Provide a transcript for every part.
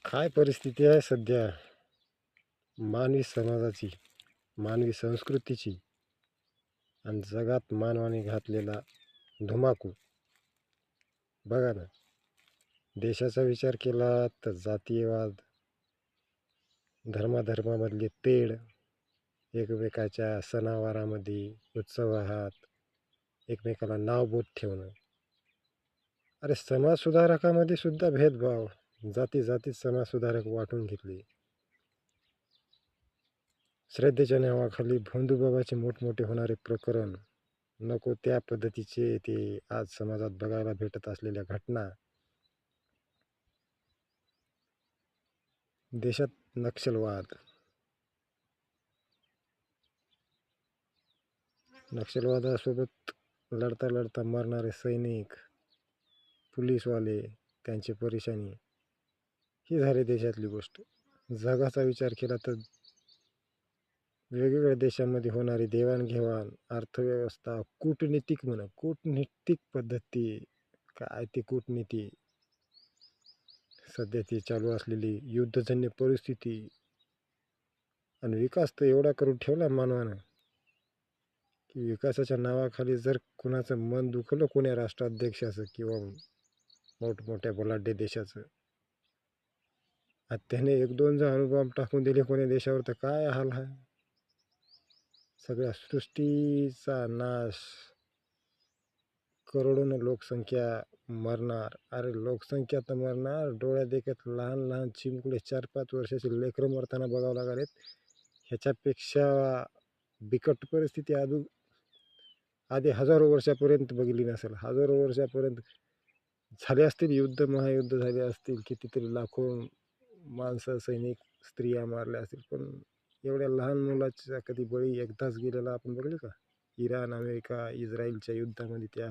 काय परिस्थिती आहे सध्या मानवी समाजाची, मानवी संस्कृतीची आणि जगात मानवाने घातलेला धुमाकूळ. बघा ना, देशाचा विचार केला तर जातीयवाद, धर्माधर्मामधली तेढ, एकमेकाच्या सणावारामध्ये, उत्सवात एकमेकाला नावबोट ठेवणं. अरे समाजसुधारकामध्ये सुद्धा भेदभाव, जाती जातीत समाजसुधारक वाटून घेतले. श्रद्धेच्या नावाखाली भोंदूबाबाचे मोठमोठे होणारे प्रकरण, नको त्या पद्धतीचे ते आज समाजात बघायला भेटत असलेल्या घटना. देशात नक्षलवादासोबत लढता लढता मरणारे सैनिक, पोलीसवाले, त्यांची परेशानी, ही झाली देशातली गोष्ट. जगाचा विचार केला तर वेगवेगळ्या देशांमध्ये होणारी देवाणघेवाण, अर्थव्यवस्था, कूटनीतिक पद्धती, काय ती कूटनीती, सध्या ती चालू असलेली युद्धजन्य परिस्थिती, आणि विकास तर एवढा करून ठेवला मानवानं की विकासाच्या नावाखाली जर कुणाचं मन दुखलं, कोण्या राष्ट्राध्यक्षाचं किंवा मोठमोठ्या बलाढ्य देशाचं, आता त्याने एक दोन जर अणुबॉम्ब टाकून दिले कोण्या देशावर तर काय हाल आहे. सगळ्या सृष्टीचा नाश, करोडोनं लोकसंख्या मरणार. अरे लोकसंख्या तर मरणार, डोळ्या देखत लहान लहान चिमुकले 4-5 वर्षाचे लेकरं मरताना बघावं लागलेत. ह्याच्यापेक्षा बिकट परिस्थिती आधी हजारो वर्षापर्यंत बघितली नसेल. हजारो वर्षापर्यंत झाले असतील युद्ध, महायुद्ध झाले असतील, कितीतरी लाखो माणसं, सैनिक, स्त्रिया मारल्या असतील, पण एवढ्या लहान मुलाचा कधी बळी एकदाच गेलेला आपण बघले का? इराण, अमेरिका, इस्रायलच्या युद्धामध्ये त्या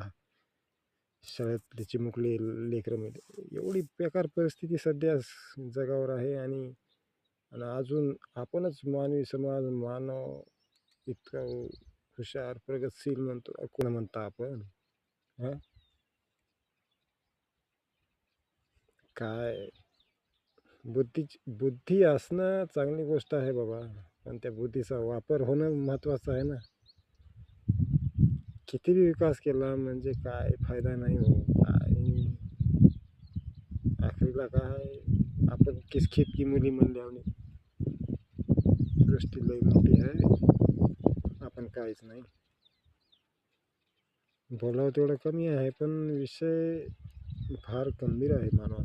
शाळेतले चिमुकले लेकरं मेले. एवढी बेकार परिस्थिती सध्या जगावर आहे. आणि अजून आपणच मानवी समाज, मानव इतका हुशार, प्रगतशील म्हणतो, कोण म्हणता आपण? हां, काय बुद्धी असणं चांगली गोष्ट आहे बाबा, पण त्या बुद्धीचा वापर होणं महत्त्वाचं आहे ना. किती बी विकास केला म्हणजे काय फायदा नाही हो. काय आखरीला काय, आपण किसखेत की मुली म्हणल्याने सृष्टी लई मोठी आहे, आपण काहीच नाही. बोलावं तेवढं कमी आहे, पण विषय फार गंभीर आहे मानवाचा.